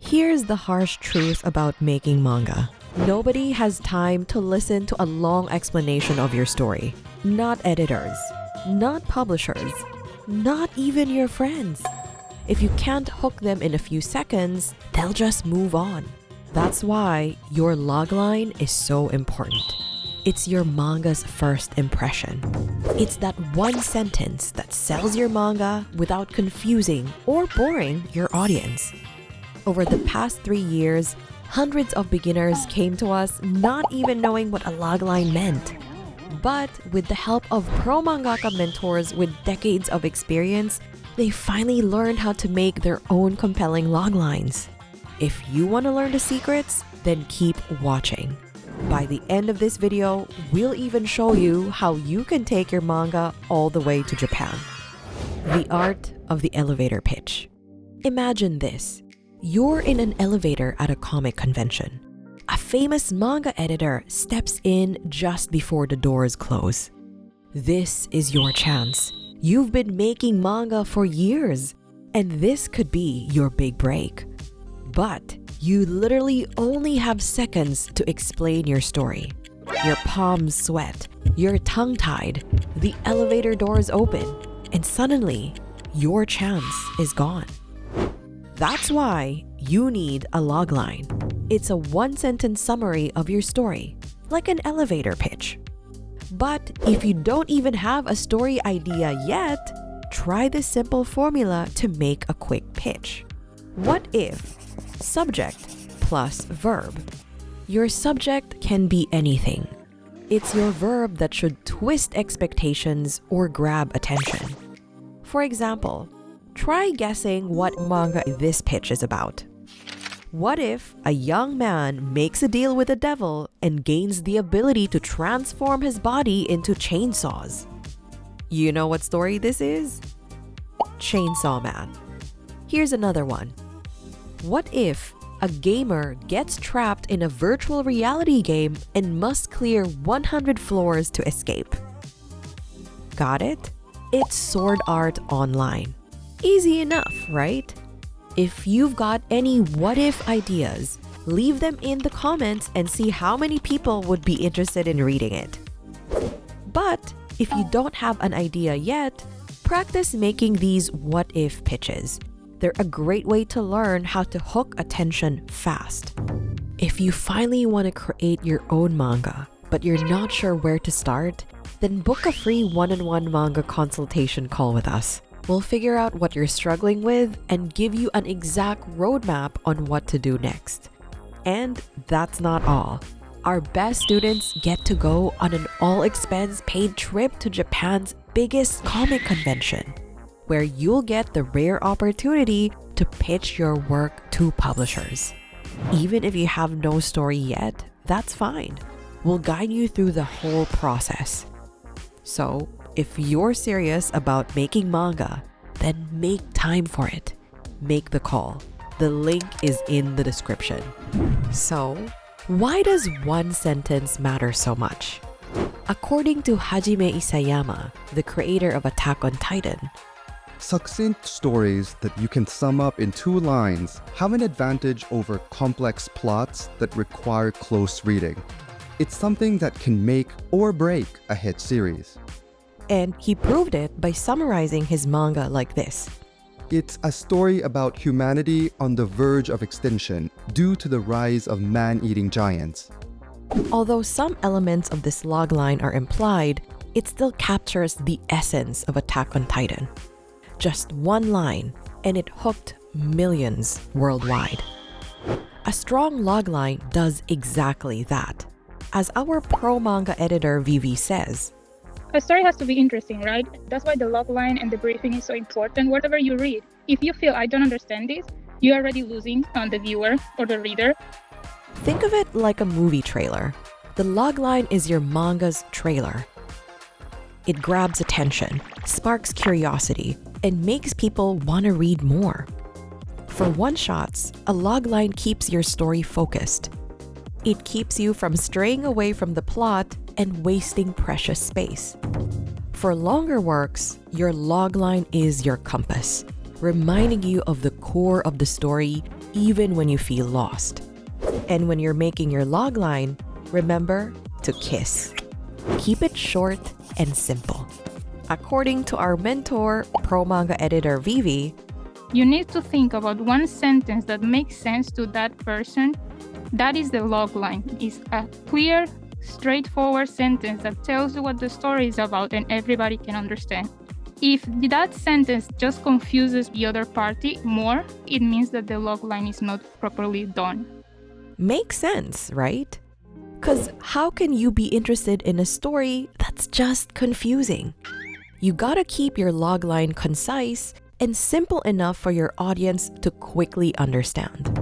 Here's the harsh truth about making manga. Nobody has time to listen to a long explanation of your story. Not editors, not publishers, not even your friends. If you can't hook them in a few seconds, they'll just move on. That's why your logline is so important. It's your manga's first impression. It's that one sentence that sells your manga without confusing or boring your audience. Over the past 3 years, hundreds of beginners came to us not even knowing what a logline meant. But with the help of pro mangaka mentors with decades of experience, they finally learned how to make their own compelling loglines. If you want to learn the secrets, then keep watching. By the end of this video, we'll even show you how you can take your manga all the way to Japan. The art of the elevator pitch. Imagine this. You're in an elevator at a comic convention. A famous manga editor steps in just before the doors close. This is your chance. You've been making manga for years, and this could be your big break. But you literally only have seconds to explain your story. Your palms sweat, you're tongue-tied, the elevator doors open, and suddenly, your chance is gone. That's why you need a logline. It's a one-sentence summary of your story, like an elevator pitch. But if you don't even have a story idea yet, try this simple formula to make a quick pitch. What if subject plus verb? Your subject can be anything. It's your verb that should twist expectations or grab attention. For example, try guessing what manga this pitch is about. What if a young man makes a deal with the devil and gains the ability to transform his body into chainsaws? You know what story this is? Chainsaw Man. Here's another one. What if a gamer gets trapped in a virtual reality game and must clear 100 floors to escape? Got it? It's Sword Art Online. Easy enough, right? If you've got any what-if ideas, leave them in the comments and see how many people would be interested in reading it. But if you don't have an idea yet, practice making these what-if pitches. They're a great way to learn how to hook attention fast. If you finally want to create your own manga, but you're not sure where to start, then book a free one-on-one manga consultation call with us. We'll figure out what you're struggling with and give you an exact roadmap on what to do next. And that's not all. Our best students get to go on an all-expense paid trip to Japan's biggest comic convention, where you'll get the rare opportunity to pitch your work to publishers. Even if you have no story yet, that's fine. We'll guide you through the whole process. So, if you're serious about making manga, then make time for it. Make the call. The link is in the description. So, why does one sentence matter so much? According to Hajime Isayama, the creator of Attack on Titan, succinct stories that you can sum up in 2 lines have an advantage over complex plots that require close reading. It's something that can make or break a hit series. And he proved it by summarizing his manga like this. It's a story about humanity on the verge of extinction due to the rise of man-eating giants. Although some elements of this logline are implied, it still captures the essence of Attack on Titan. Just one line, and it hooked millions worldwide. A strong logline does exactly that. As our pro manga editor Vivi says, a story has to be interesting, right? That's why the logline and the briefing is so important. Whatever you read, if you feel I don't understand this, you're already losing on the viewer or the reader. Think of it like a movie trailer. The logline is your manga's trailer. It grabs attention, sparks curiosity, and makes people want to read more. For one-shots, a logline keeps your story focused. It keeps you from straying away from the plot and wasting precious space. For longer works, your logline is your compass, reminding you of the core of the story even when you feel lost. And when you're making your logline, remember to kiss. Keep it short and simple. According to our mentor, pro manga editor Vivi, you need to think about one sentence that makes sense to that person. That is the logline. It's a clear, straightforward sentence that tells you what the story is about and everybody can understand. If that sentence just confuses the other party more, it means that the logline is not properly done. Makes sense, right? Because how can you be interested in a story that's just confusing? You gotta keep your logline concise and simple enough for your audience to quickly understand.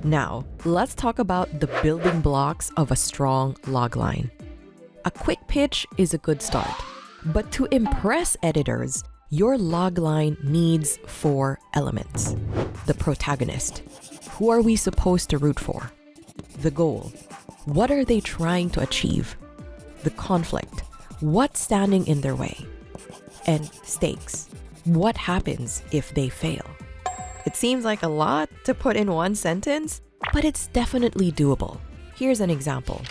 Now, let's talk about the building blocks of a strong logline. A quick pitch is a good start, but to impress editors, your logline needs 4 elements. The protagonist. Who are we supposed to root for? The goal. What are they trying to achieve? The conflict. What's standing in their way? And stakes. What happens if they fail? It seems like a lot to put in one sentence, but it's definitely doable. Here's an example.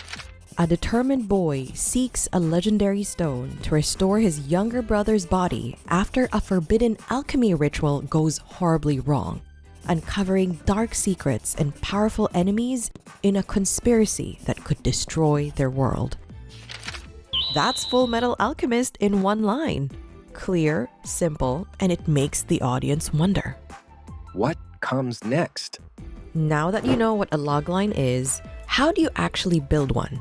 A determined boy seeks a legendary stone to restore his younger brother's body after a forbidden alchemy ritual goes horribly wrong, uncovering dark secrets and powerful enemies in a conspiracy that could destroy their world. That's Full Metal Alchemist in one line. Clear, simple, and it makes the audience wonder. What comes next? Now that you know what a logline is, how do you actually build one?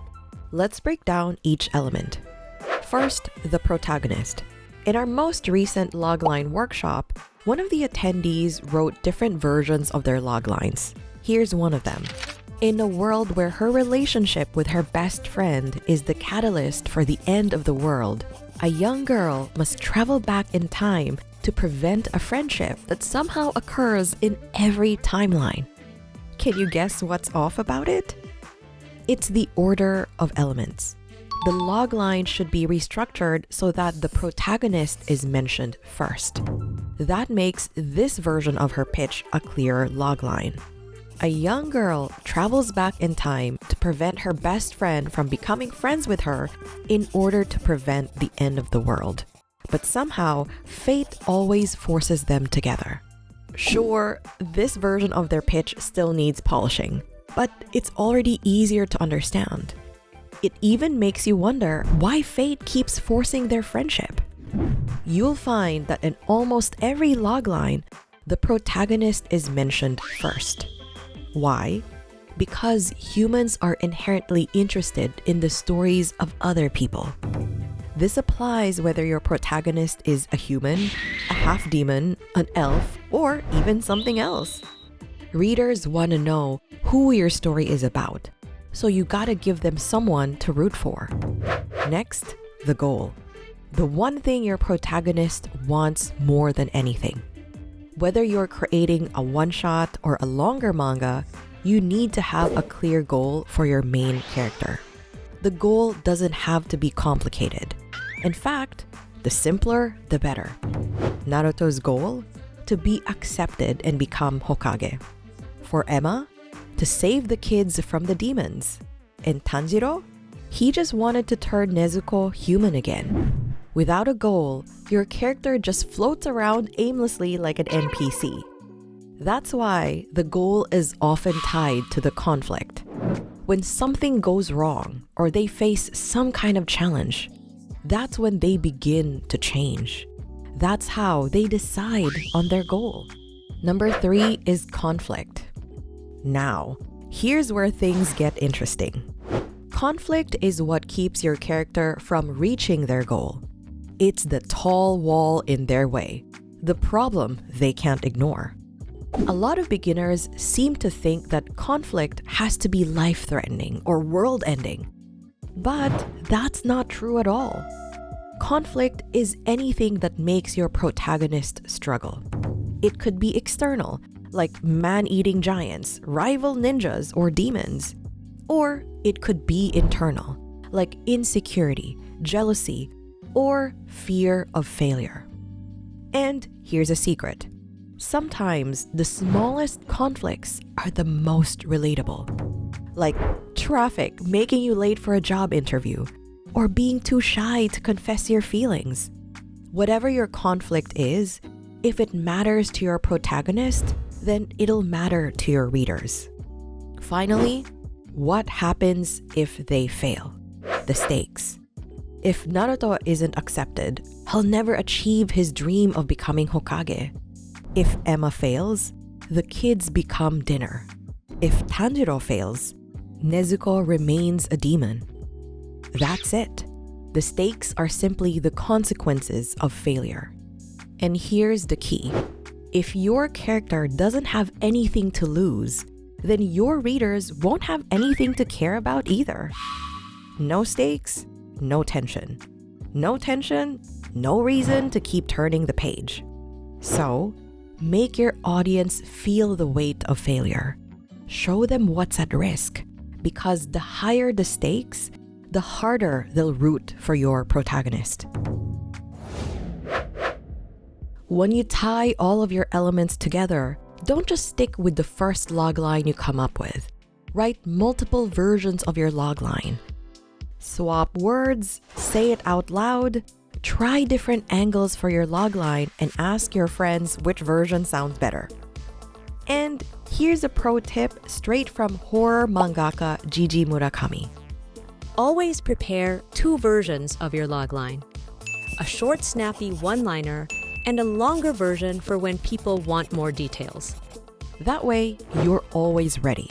Let's break down each element. First, the protagonist. In our most recent logline workshop, one of the attendees wrote different versions of their loglines. Here's one of them. In a world where her relationship with her best friend is the catalyst for the end of the world, a young girl must travel back in time to prevent a friendship that somehow occurs in every timeline. Can you guess what's off about it? It's the order of elements. The logline should be restructured so that the protagonist is mentioned first. That makes this version of her pitch a clearer logline. A young girl travels back in time to prevent her best friend from becoming friends with her in order to prevent the end of the world. But somehow, fate always forces them together. Sure, this version of their pitch still needs polishing, but it's already easier to understand. It even makes you wonder why fate keeps forcing their friendship. You'll find that in almost every logline, the protagonist is mentioned first. Why? Because humans are inherently interested in the stories of other people. This applies whether your protagonist is a human, a half-demon, an elf, or even something else. Readers want to know who your story is about, so you gotta give them someone to root for. Next, the goal. The one thing your protagonist wants more than anything. Whether you're creating a one-shot or a longer manga, you need to have a clear goal for your main character. The goal doesn't have to be complicated. In fact, the simpler, the better. Naruto's goal? To be accepted and become Hokage. For Emma? To save the kids from the demons. And Tanjiro? He just wanted to turn Nezuko human again. Without a goal, your character just floats around aimlessly like an NPC. That's why the goal is often tied to the conflict. When something goes wrong or they face some kind of challenge, that's when they begin to change. That's how they decide on their goal. Number 3 is conflict. Now, here's where things get interesting. Conflict is what keeps your character from reaching their goal. It's the tall wall in their way, the problem they can't ignore. A lot of beginners seem to think that conflict has to be life-threatening or world-ending. But that's not true at all. Conflict is anything that makes your protagonist struggle. It could be external, like man-eating giants, rival ninjas, or demons. Or it could be internal, like insecurity, jealousy, or fear of failure. And here's a secret. Sometimes the smallest conflicts are the most relatable. Like traffic making you late for a job interview, or being too shy to confess your feelings. Whatever your conflict is, if it matters to your protagonist, then it'll matter to your readers. Finally, what happens if they fail? The stakes. If Naruto isn't accepted, he'll never achieve his dream of becoming Hokage. If Emma fails, the kids become dinner. If Tanjiro fails, Nezuko remains a demon. That's it. The stakes are simply the consequences of failure. And here's the key. If your character doesn't have anything to lose, then your readers won't have anything to care about either. No stakes, no tension. No tension, no reason to keep turning the page. So, make your audience feel the weight of failure. Show them what's at risk, because the higher the stakes, the harder they'll root for your protagonist. When you tie all of your elements together, don't just stick with the first logline you come up with. Write multiple versions of your logline. Swap words, say it out loud, try different angles for your logline, and ask your friends which version sounds better. And here's a pro tip straight from horror mangaka Jiji Murakami. Always prepare 2 versions of your logline. A short, snappy one-liner and a longer version for when people want more details. That way, you're always ready,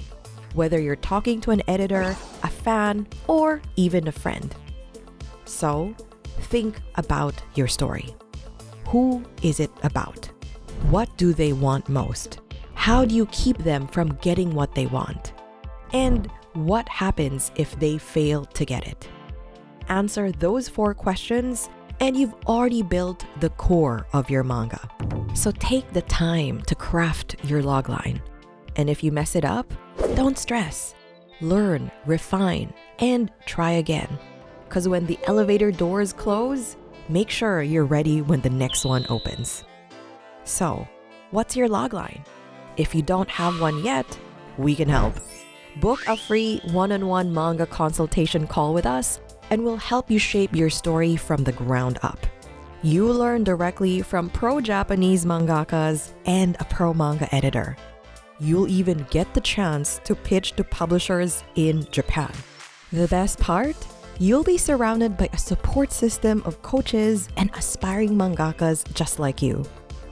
whether you're talking to an editor, a fan, or even a friend. So, think about your story. Who is it about? What do they want most? How do you keep them from getting what they want? And what happens if they fail to get it? Answer those 4 questions, and you've already built the core of your manga. So take the time to craft your logline. And if you mess it up, don't stress. Learn, refine, and try again. Because when the elevator doors close, make sure you're ready when the next one opens. So, what's your logline? If you don't have one yet, we can help. Book a free one-on-one manga consultation call with us, and we'll help you shape your story from the ground up. You learn directly from pro-Japanese mangakas and a pro-manga editor. You'll even get the chance to pitch to publishers in Japan. The best part? You'll be surrounded by a support system of coaches and aspiring mangakas just like you.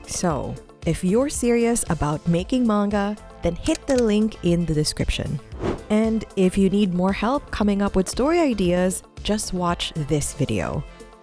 So, if you're serious about making manga, then hit the link in the description. And if you need more help coming up with story ideas, just watch this video.